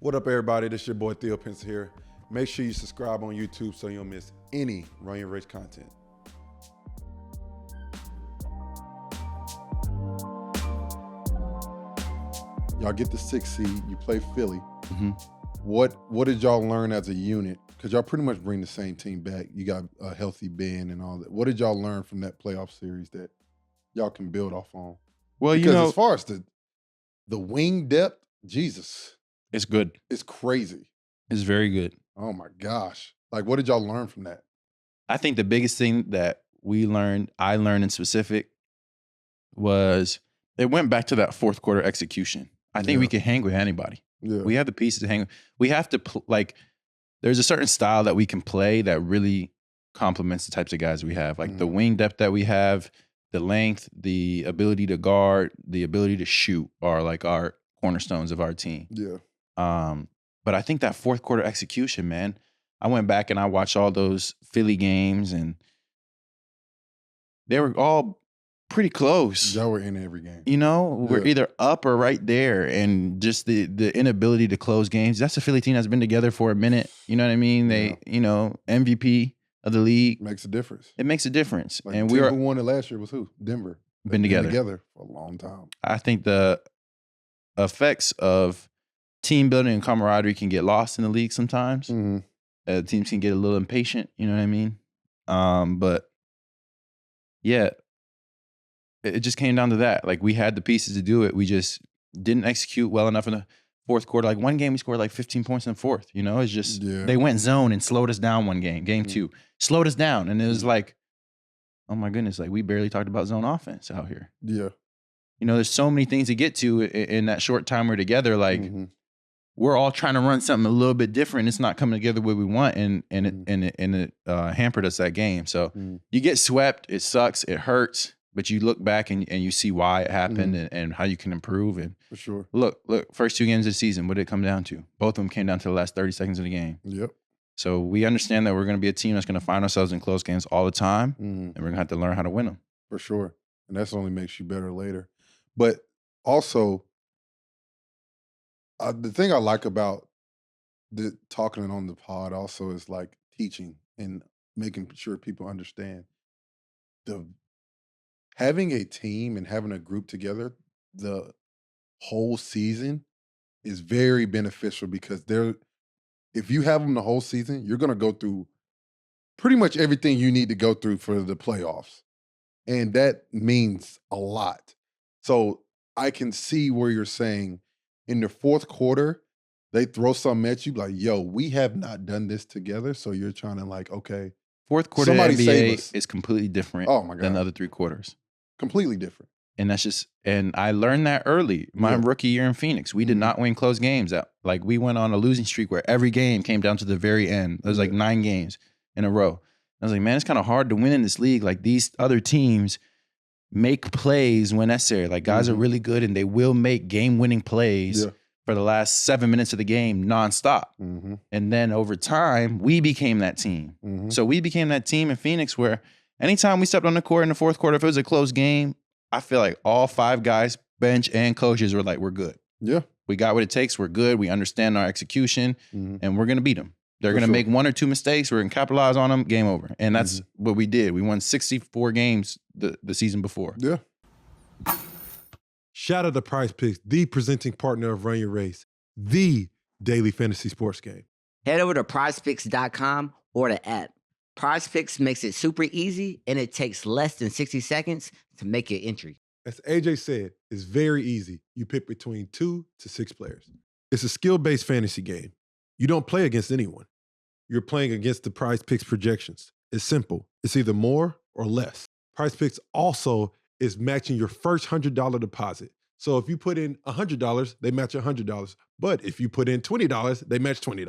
What up, everybody? This is your boy Theo Pinson here. Make sure you subscribe on YouTube so you don't miss any Run Your Race content. Y'all get the 6th seed. You play Philly. Mm-hmm. What did y'all learn as a unit? Because y'all pretty much bring the same team back. You got a healthy Ben and all that. What did y'all learn from that playoff series that y'all can build off on? Well, because as far as the wing depth, Jesus. It's good. It's crazy. It's very good. Oh, my gosh. Like, what did y'all learn from that? I think the biggest thing that I learned in specific, was it went back to that fourth quarter execution. I think we can hang with anybody. Yeah. We have the pieces to hang with. We have to, there's a certain style that we can play that really complements the types of guys we have. Like the wing depth that we have, the length, the ability to guard, the ability to shoot are like our cornerstones of our team. Yeah. But I think that fourth quarter execution, man, I went back and I watched all those Philly games and they were all pretty close. Y'all were in every game. You know, we're either up or right there. And just the inability to close games. That's a Philly team that's been together for a minute. You know what I mean? They, MVP of the league. Makes a difference. It makes a difference. Like and the team who won it last year was who? Denver. Been together for a long time. I think the effects of team building and camaraderie can get lost in the league sometimes. Teams can get a little impatient, you know what I mean? But yeah, it just came down to that. Like we had the pieces to do it. We just didn't execute well enough in the fourth quarter. Like one game we scored like 15 points in the fourth, you know? It's just, they went zone and slowed us down one game. Game two, slowed us down. And it was like, oh my goodness, like we barely talked about zone offense out here. Yeah. You know, there's so many things to get to in that short time we're together. Like we're all trying to run something a little bit different. It's not coming together the way we want, and it hampered us that game. So you get swept. It sucks. It hurts. But you look back and you see why it happened and how you can improve. And for sure. Look, first two games of the season, what did it come down to? Both of them came down to the last 30 seconds of the game. Yep. So we understand that we're going to be a team that's going to find ourselves in close games all the time, and we're going to have to learn how to win them. For sure. And that's only makes you better later. But also, the thing I like about talking on the pod also is like teaching and making sure people understand having a team and having a group together the whole season is very beneficial because if you have them the whole season, you're going to go through pretty much everything you need to go through for the playoffs. And that means a lot. So I can see where you're saying in the fourth quarter, they throw something at you like, yo, we have not done this together. So you're trying to like, okay. Fourth quarter somebody NBA is completely different my God. than the other three quarters. Completely different. And that's just, and I learned that early. My rookie year in Phoenix, we did not win close games. Like we went on a losing streak where every game came down to the very end. There was like 9 games in a row. I was like, man, it's kind of hard to win in this league. Like these other teams make plays when necessary. Like guys are really good and they will make game-winning plays for the last 7 minutes of the game nonstop. And then over time, we became that team. So we became that team in Phoenix where anytime we stepped on the court in the fourth quarter, if it was a close game, I feel like all 5 guys, bench and coaches, were like, we're good. Yeah. We got what it takes. We're good. We understand our execution and we're going to beat them. They're going to make 1 or 2 mistakes. We're going to capitalize on them. Game over. And that's what we did. We won 64 games the season before. Yeah. Shout out to Prize Picks, the presenting partner of Run Your Race, the daily fantasy sports game. Head over to prizepicks.com or the app. Prize Picks makes it super easy, and it takes less than 60 seconds to make your entry. As AJ said, it's very easy. You pick between 2 to 6 players. It's a skill-based fantasy game. You don't play against anyone. You're playing against the Prize Picks projections. It's simple. It's either more or less. Prize Picks also is matching your first $100 deposit. So if you put in $100, they match $100. But if you put in $20, they match $20.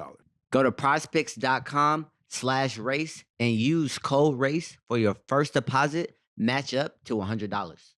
Go to prizepicks.com/race and use code RACE for your first deposit match up to $100.